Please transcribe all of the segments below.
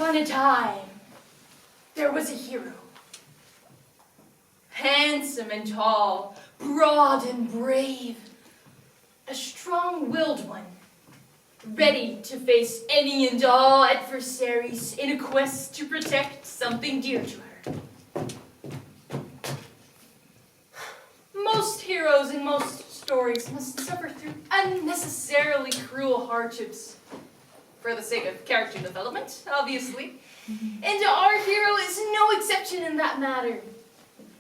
upon a time, there was a hero. Handsome and tall, broad and brave. A strong-willed one, ready to face any and all adversaries in a quest to protect something dear to her. Most heroes in most stories must suffer through unnecessarily cruel hardships. For the sake of character development, obviously. And our hero is no exception in that matter.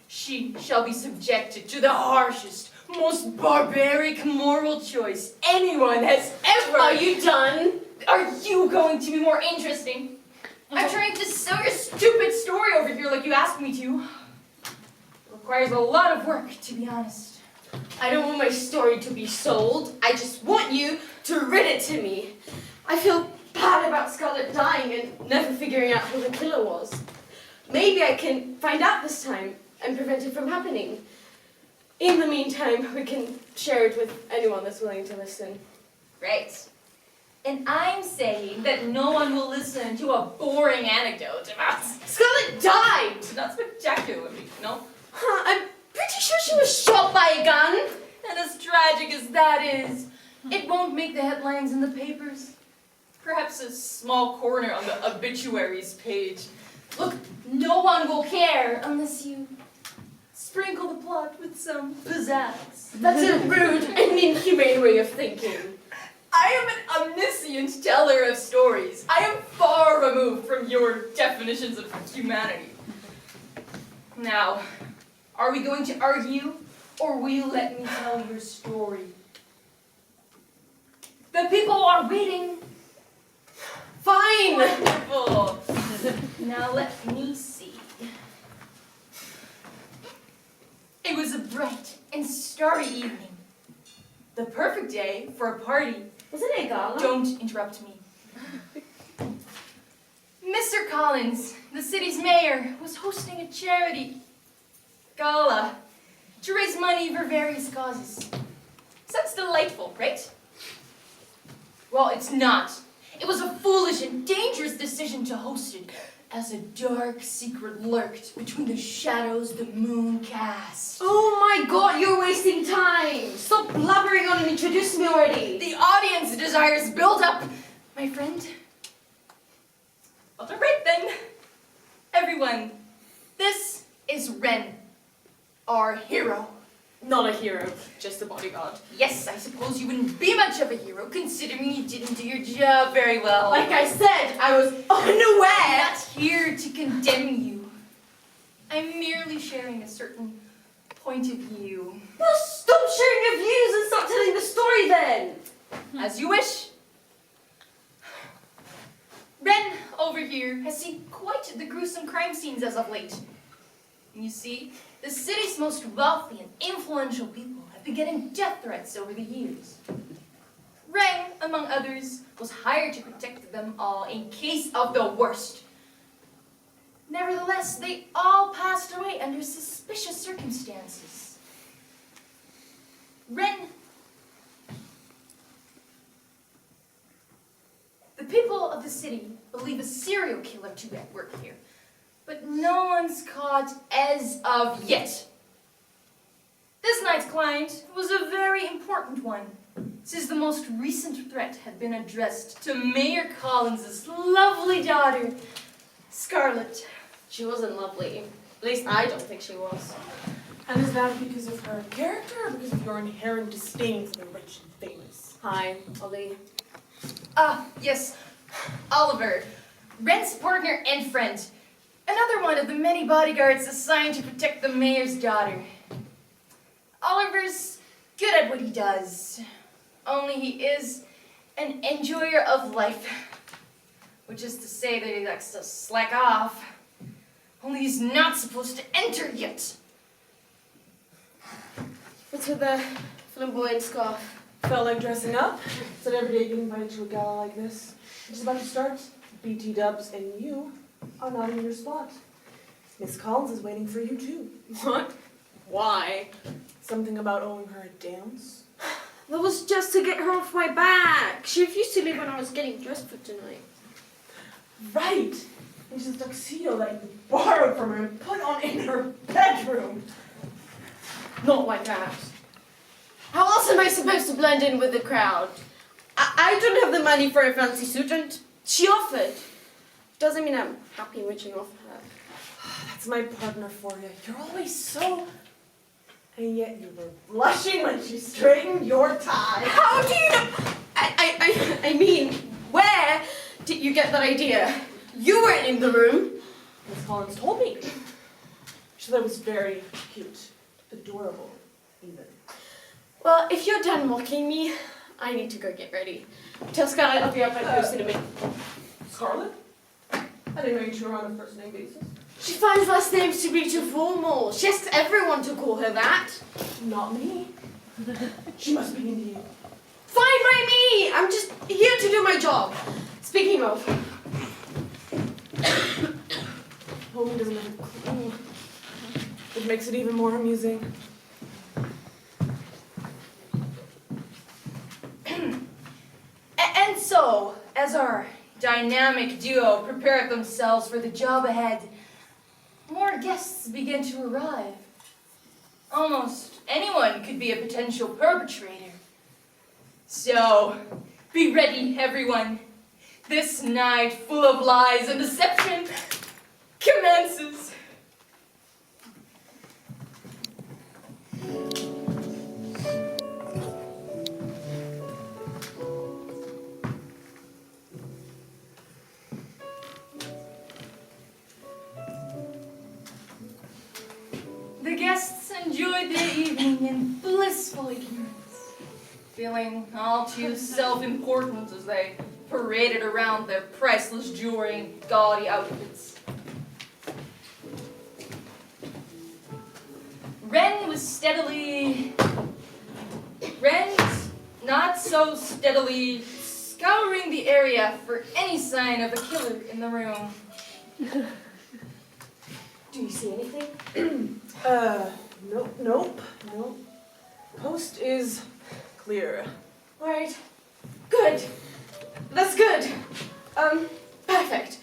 She shall be subjected to the harshest, most barbaric moral choice anyone has ever... Are you done? Are you going to be more interesting? I'm trying to sell your stupid story over here like you asked me to. It requires a lot of work, to be honest. I don't want my story to be sold. I just want you to read it to me. I feel bad about Scarlett dying and never figuring out who the killer was. Maybe I can find out this time and prevent it from happening. In the meantime, we can share it with anyone that's willing to listen. Right. And I'm saying that no one will listen to a boring anecdote about... Scarlett died! Not spectacularly, no? Huh, I'm pretty sure she was shot by a gun. And as tragic as that is, it won't make the headlines in the papers. Perhaps a small corner on the obituaries page. Look, no one will care unless you sprinkle the plot with some pizzazz. That's a rude and inhumane way of thinking. I am an omniscient teller of stories. I am far removed from your definitions of humanity. Now, are we going to argue, or will you let me tell your story? The people are waiting. Fine! Wonderful. Now let me see. It was a bright and starry evening. The perfect day for a party. Was it a gala? Don't interrupt me. Mr. Collins, the city's mayor, was hosting a charity gala to raise money for various causes. Sounds delightful, right? Well, it's not. It was a foolish and dangerous decision to host it, as a dark secret lurked between the shadows the moon cast. Oh my god, you're wasting time! Stop blubbering on and introduce me already! The audience desires build up, my friend. All right then. Everyone, this is Ren, our hero. Not a hero, just a bodyguard. Yes, I suppose you wouldn't be much of a hero, considering you didn't do your job very well. Like I said, I was unaware! I'm not here to condemn you. I'm merely sharing a certain point of view. Well, stop sharing your views and start telling the story then! As you wish. Ren, over here, has seen quite the gruesome crime scenes as of late. You see, the city's most wealthy and influential people have been getting death threats over the years. Ren, among others, was hired to protect them all in case of the worst. Nevertheless, they all passed away under suspicious circumstances. Ren... The people of the city believe a serial killer to be at work here, but no one's caught as of yet. This night's client was a very important one, since the most recent threat had been addressed to Mayor Collins' lovely daughter, Scarlett. She wasn't lovely. At least I don't think she was. And is that because of her character or because of your inherent disdain for the rich and famous? Hi, Ollie. Ah, yes, Oliver, Ren's partner and friend. Another one of the many bodyguards assigned to protect the mayor's daughter. Oliver's good at what he does, only he is an enjoyer of life, which is to say that he likes to slack off, only he's not supposed to enter yet. What's with the flamboyant scarf? Felt like dressing up? Said every day getting invited to a gala like this. Just about to start. BT dubs and you are not in your spot. Miss Collins is waiting for you too. What? Why? Something about owing her a dance? That was just to get her off my back. She refused to leave when I was getting dressed for tonight. Right. And she's a tuxedo that you borrowed from her and put on in her bedroom. Not like that. How else am I supposed to blend in with the crowd? I don't have the money for a fancy suit, and she offered. Doesn't mean I'm happy witching off her. That's my partner for you. You're always so... And yet you were blushing when she straightened your tie. How do you know? I mean, where did you get that idea? You weren't in the room. Miss Collins told me. She thought it was very cute. Adorable, even. Well, if you're done mocking me, I need to go get ready. Tell Scarlett I'll be up by post in a minute. Scarlett? I didn't know you two were on a first-name basis. She finds last names to be too formal. She asks everyone to call her that. Not me. She must be into you. Fine by me! I'm just here to do my job. Speaking of... Homie doesn't have a clue. It makes it even more amusing. And so, as our dynamic duo prepared themselves for the job ahead, more guests began to arrive. Almost anyone could be a potential perpetrator. So, be ready, everyone. This night full of lies and deception commences. The guests enjoyed their evening in blissful ignorance, feeling all too self-important as they paraded around their priceless jewelry and gaudy outfits. Ren not so steadily scouring the area for any sign of a killer in the room. Do you see anything? Nope. Coast is clear. Alright. Good. That's good. Perfect.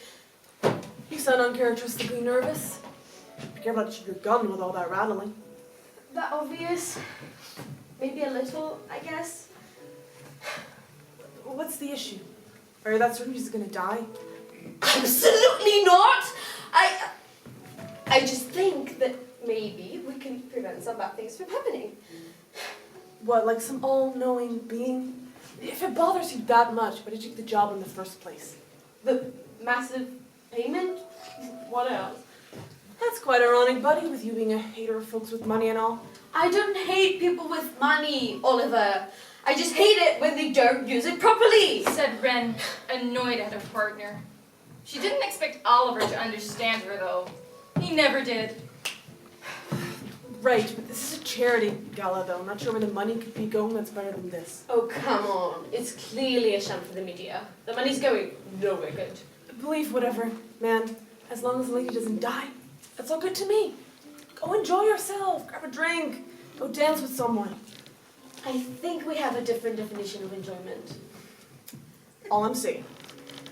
You sound uncharacteristically nervous. Be careful not to shoot your gun with all that rattling. That obvious? Maybe a little, I guess. What's the issue? Are you that certain she's gonna die? Absolutely not! I just think that maybe we can prevent some bad things from happening. What, like some all-knowing being? If it bothers you that much, why did you get the job in the first place? The massive payment? What else? That's quite ironic, buddy, with you being a hater of folks with money and all. I don't hate people with money, Oliver. I just hate it when they don't use it properly, Said Ren, annoyed at her partner. She didn't expect Oliver to understand her, though. He never did. Right, but this is a charity gala, though. I'm not sure where the money could be going that's better than this. Oh, come on. It's clearly a sham for the media. The money's going nowhere good. Believe whatever, man. As long as the lady doesn't die, that's all good to me. Go enjoy yourself. Grab a drink. Go dance with someone. I think we have a different definition of enjoyment. All I'm saying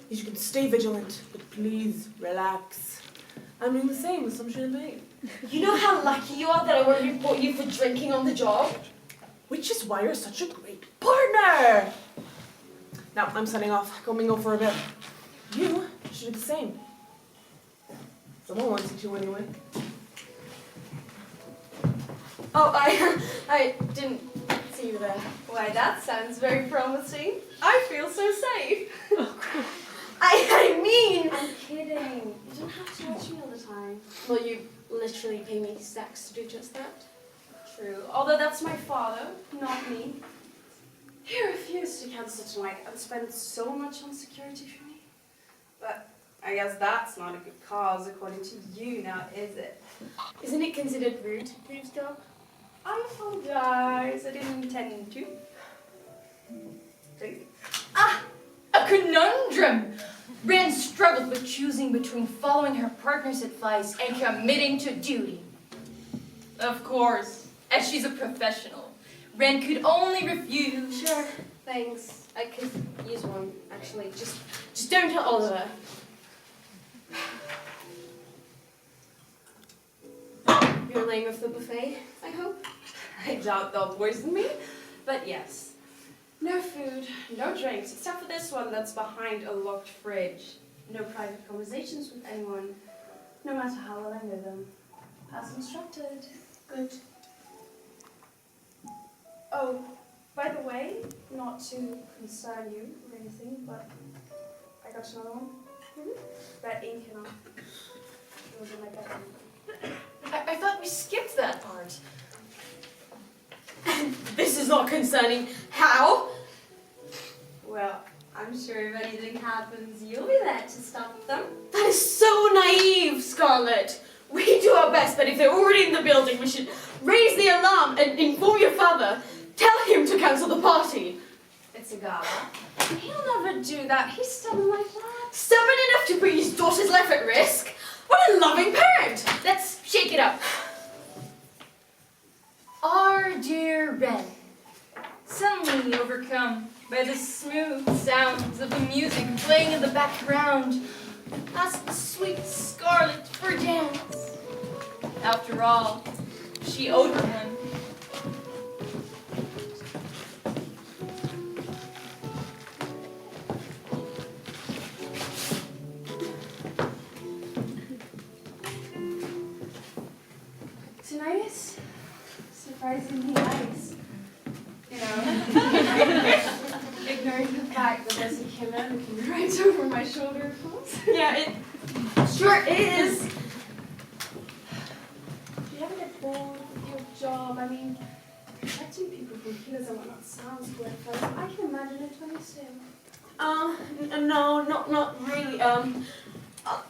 is you can stay vigilant, but please relax. I'm doing the same with some champagne. You know how lucky you are that I won't report you for drinking on the job? Which is why you're such a great partner. Now, I'm signing off. Go mingle for a bit. You should do the same. Someone wants you to anyway. Oh, I didn't see you there. Why, that sounds very promising. I feel so safe. I mean... I'm kidding. You don't have to watch me all the time. Well, you literally pay me stacks to do just that. True. Although that's my father, not me. He refused to cancel tonight and spent so much on security for me. But I guess that's not a good cause according to you now, is it? Isn't it considered rude to use dog? I apologize. I didn't intend to. Ah! A conundrum! Ren struggled with choosing between following her partner's advice and committing to duty. Of course, as she's a professional, Ren could only refuse. Sure, thanks. I could use one, actually. Just don't tell Oliver. You're laying off the buffet, I hope? I doubt they'll poison me, but yes. No food, no drinks, except for this one that's behind a locked fridge. No private conversations with anyone, no matter how well I know them. As instructed. Good. Oh, by the way, not to concern you or anything, but I got another one. That ink and all. It was in my bedroom. I thought we skipped that part. This is not concerning. How? Well, I'm sure if anything happens, you'll be there to stop them. That is so naive, Scarlet. We do our best, but if they're already in the building, we should raise the alarm and inform your father. Tell him to cancel the party. It's a gala. He'll never do that. He's stubborn like that. Stubborn enough to put his daughter's life at risk? What a loving parent! Let's shake it up. Our dear Ren, suddenly overcome by the smooth sounds of the music playing in the background, asked the sweet Scarlet for dance. After all, she owed her one. Tonight is surprisingly nice. You know, ignoring the fact that there's a killer looking right over my shoulder, of course. Yeah, it sure is. Do you ever get bored with your job? I mean, protecting people from killers and whatnot sounds good, but I can imagine it 22. No, not really.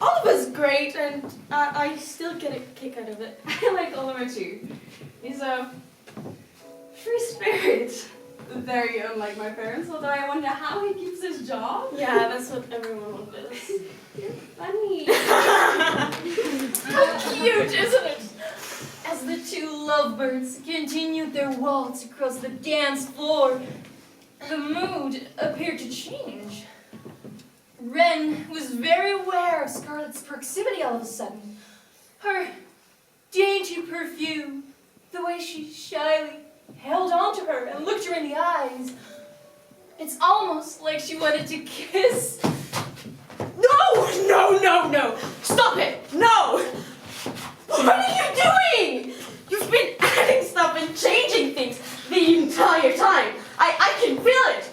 Oliver's great, and I still get a kick out of it. I like Oliver too. He's a free spirit. Very unlike my parents, although I wonder how he keeps his job. Yeah, that's what everyone wonders. You're funny. How cute, isn't it? As the two lovebirds continued their waltz across the dance floor, the mood appeared to change. Ren was very aware of Scarlet's proximity all of a sudden. Her dainty perfume, the way she shyly held on to her and looked her in the eyes. It's almost like she wanted to kiss. No! Stop it! No! What are you doing? You've been adding stuff and changing things the entire time. I can feel it.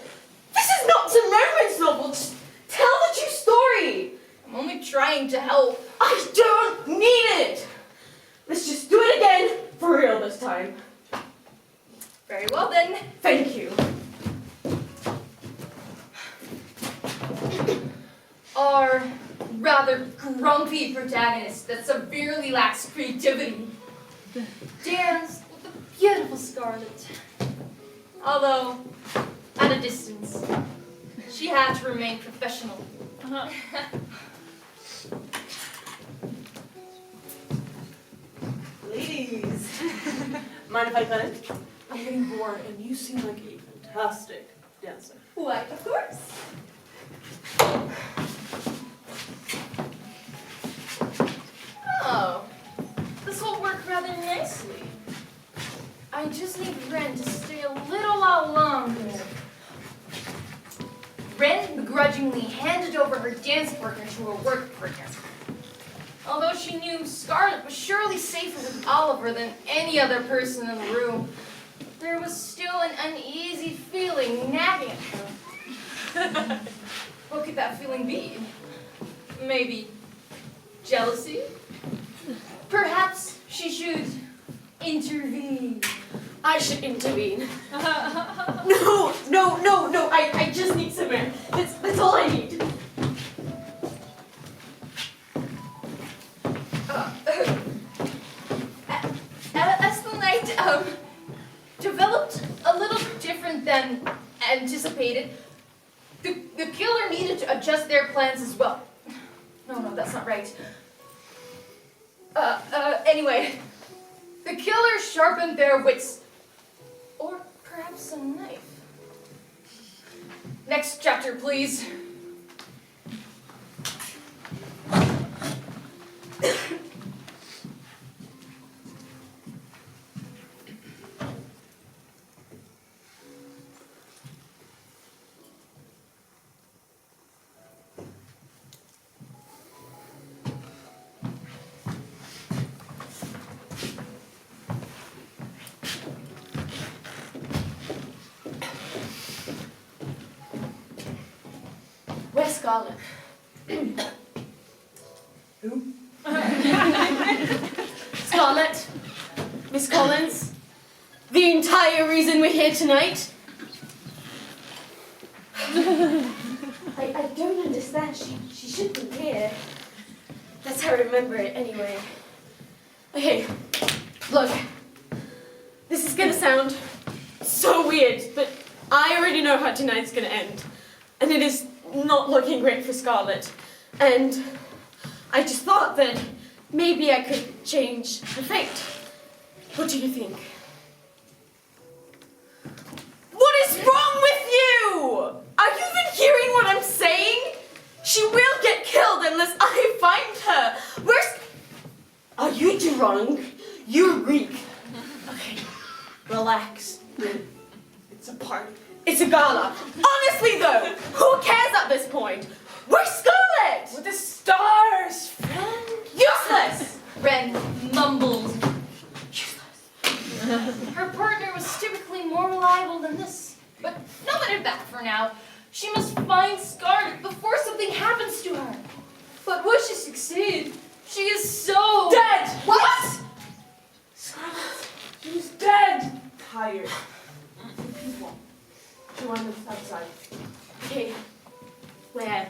This is not some romance novel. Just tell the true story. I'm only trying to help. I don't need it. Let's just do it again for real this time. Very well then. Thank you. Our rather grumpy protagonist that severely lacks creativity danced with the beautiful Scarlet. Although, at a distance, she had to remain professional. Ladies, mind if I cut it? I'm getting bored, and you seem like a fantastic dancer. Why, of course. Oh, this will work rather nicely. I just need Ren to stay a little while longer. Ren begrudgingly handed over her dance partner to her work partner. Although she knew Scarlet was surely safer with Oliver than any other person in the room, there was still an uneasy feeling nagging at her. What could that feeling be? Maybe jealousy? Perhaps she should intervene. I should intervene. No, I just need some air. That's all I need. As the night developed a little different than anticipated, the killer needed to adjust their plans as well. No, that's not right. Anyway, the killer sharpened their wits. Or perhaps a knife. Next chapter, please. Scarlet. Who? Scarlet, Miss Collins, the entire reason we're here tonight. I don't understand. She should be here. That's how I remember it anyway. Okay, look. This is gonna sound so weird, but I already know how tonight's gonna end. And it is not looking great for Scarlet. And I just thought that maybe I could change her fate. What do you think? What is wrong with you? Are you even hearing what I'm saying? She will get killed unless I find her. Where's... Are you drunk? You're weak. Okay, relax. It's a party. It's a gala. Honestly though, who cares at this point? Where's Scarlet? With the stars, friend. Useless! Ren mumbled. Her partner was typically more reliable than this. But no matter that for now. She must find Scarlet before something happens to her. But will she succeed? She is so... Dead! What? Scarlet, she's dead. Tired. The people. She wanted us outside. Okay, where?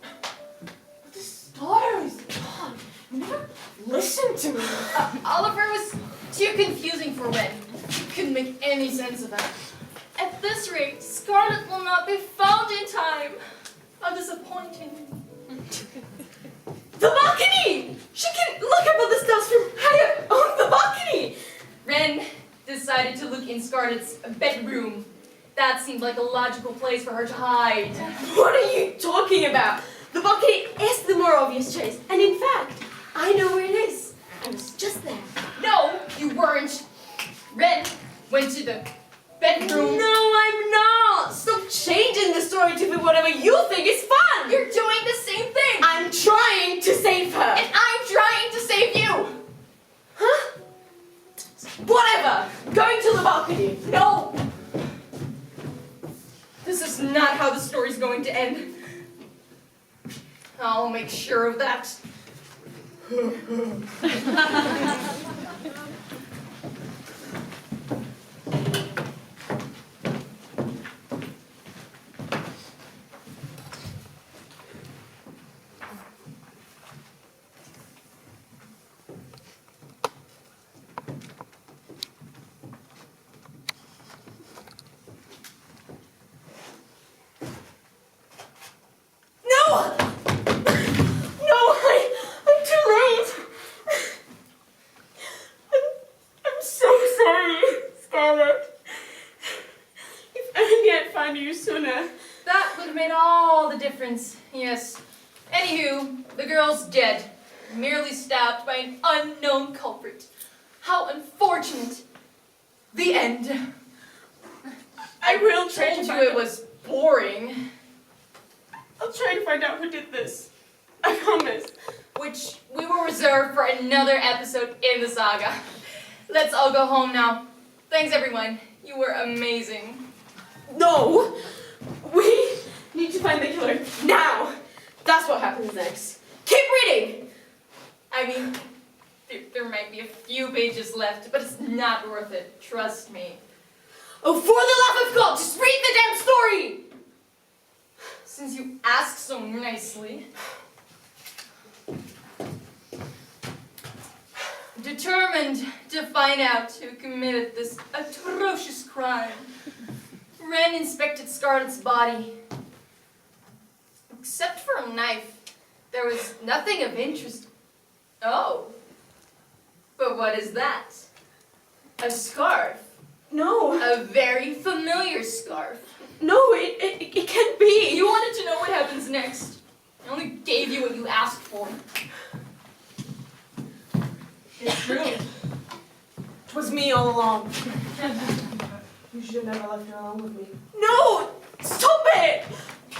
But the stars! God, you never listen to me. Oliver was too confusing for Ren. She couldn't make any sense of that. At this rate, Scarlet will not be found in time. How disappointing. The balcony! She can look up at the stars from high up on the balcony! Ren decided to look in Scarlet's bedroom. That seemed like a logical place for her to hide. What are you talking about? The balcony is the more obvious choice. And in fact, I know where it is. I was just there. No, you weren't. Ren went to the bedroom. No, I'm not! Stop changing the story to fit whatever you think is fun! You're doing the same thing. I'm trying to save her! And I'm trying to save you. Huh? Whatever! Going to the balcony! No. This is not how the story's going to end. I'll make sure of that. Yes. Anywho, the girl's dead. Merely stabbed by an unknown culprit. How unfortunate. The end. I will try Told to you find it was boring. I'll try to find out who did this. I promise. Which we will reserve for another episode in the saga. Let's all go home now. Thanks everyone. You were amazing. No! We need to find the killer now! That's what happens next. Keep reading! I mean, there might be a few pages left, but it's not worth it. Trust me. Oh, for the love of God, just read the damn story! Since you asked so nicely. Determined to find out who committed this atrocious crime, Ren inspected Scarlet's body. Except for a knife, there was nothing of interest. Oh. But what is that? A scarf. No. A very familiar scarf. No, it can't be. You wanted to know what happens next. I only gave you what you asked for. It's true. It was me all along. You should have never left her alone with me. No! Stop it!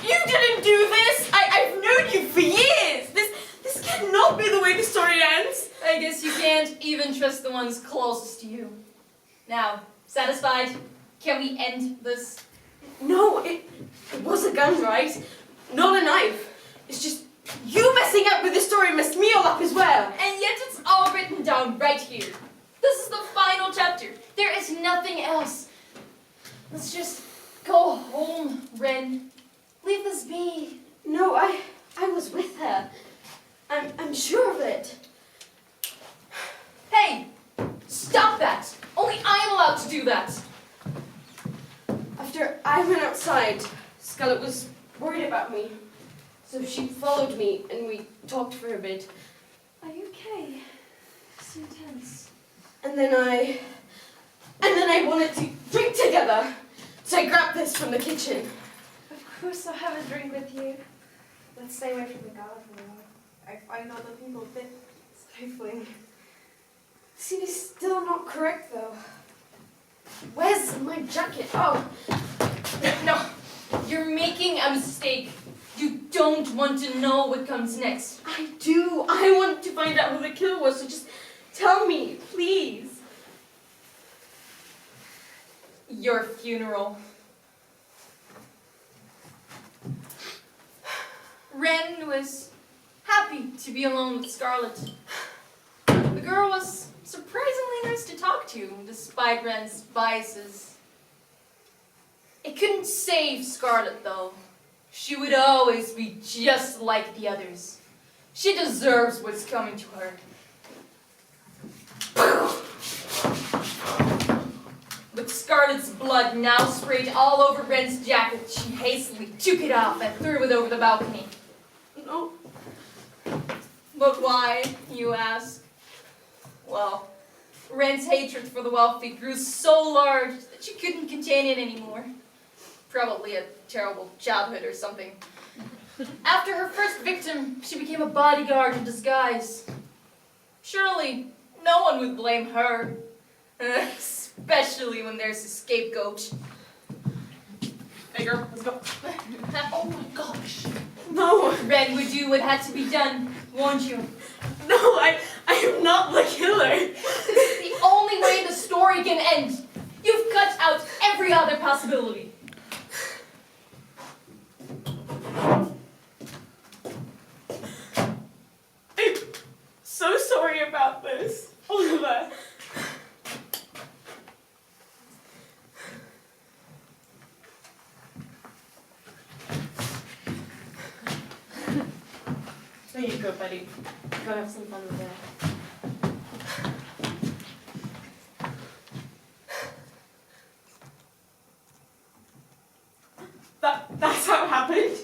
You didn't do this! I've known you for years! This cannot be the way the story ends! I guess you can't even trust the ones closest to you. Now, satisfied? Can we end this? No, it was a gun, right? Not a knife. It's just you messing up with the story messed me all up as well. And yet it's all written down right here. This is the final chapter. There is nothing else. Let's just go home, Ren. Leave this be. No, I was with her. I'm sure of it. Hey, stop that. Only I'm allowed to do that. After I went outside, Scarlett was worried about me. So she followed me and we talked for a bit. Are you okay? So tense. And then I wanted to drink together. So I grabbed this from the kitchen. Of course I'll have a drink with you. Let's stay away from the gala for a while. I find other people a bit stifling. See, it's still not correct though. Where's my jacket? Oh, No, you're making a mistake. You don't want to know what comes next. I do. I want to find out who the killer was, so just tell me, please. Your funeral. Ren was happy to be alone with Scarlett. The girl was surprisingly nice to talk to, despite Ren's biases. It couldn't save Scarlett, though. She would always be just like the others. She deserves what's coming to her. With Scarlett's blood now sprayed all over Ren's jacket, she hastily took it off and threw it over the balcony. No. But why, you ask? Well, Ren's hatred for the wealthy grew so large that she couldn't contain it anymore. Probably a terrible childhood or something. After her first victim, she became a bodyguard in disguise. Surely, no one would blame her. Especially when there's a scapegoat. Hey girl, let's go. Oh my gosh. No. Ren would do what had to be done, won't you? No, I am not the killer. This is the only way the story can end. You've cut out every other possibility. I'm so sorry about this, Oliver. There you go, buddy. Go have some fun with that. That's how it happened?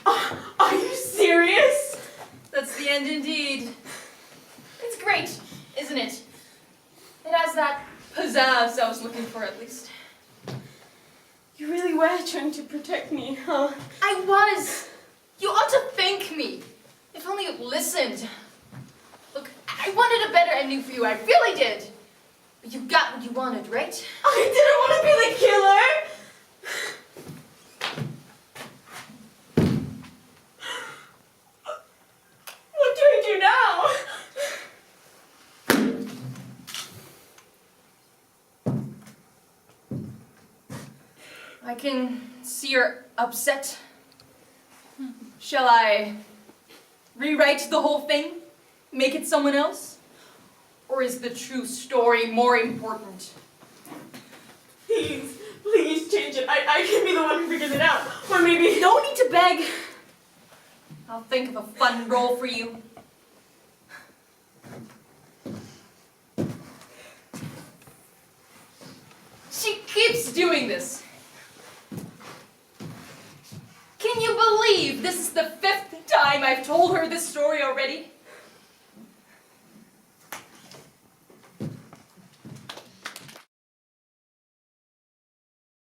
Are you serious? That's the end indeed. It's great, isn't it? It has that pizzazz I was looking for, at least. You really were trying to protect me, huh? I was. You ought to thank me. If only you'd listened. Look, I wanted a better ending for you. I really did. But you got what you wanted, right? I didn't want to be the killer. What do I do now? I can see you're upset. Shall I rewrite the whole thing? Make it someone else? Or is the true story more important? Please, please change it. I can be the one who figures it out. Or maybe... No need to beg. I'll think of a fun role for you. She keeps doing this. Can you believe this is the 5th time I've told her this story already?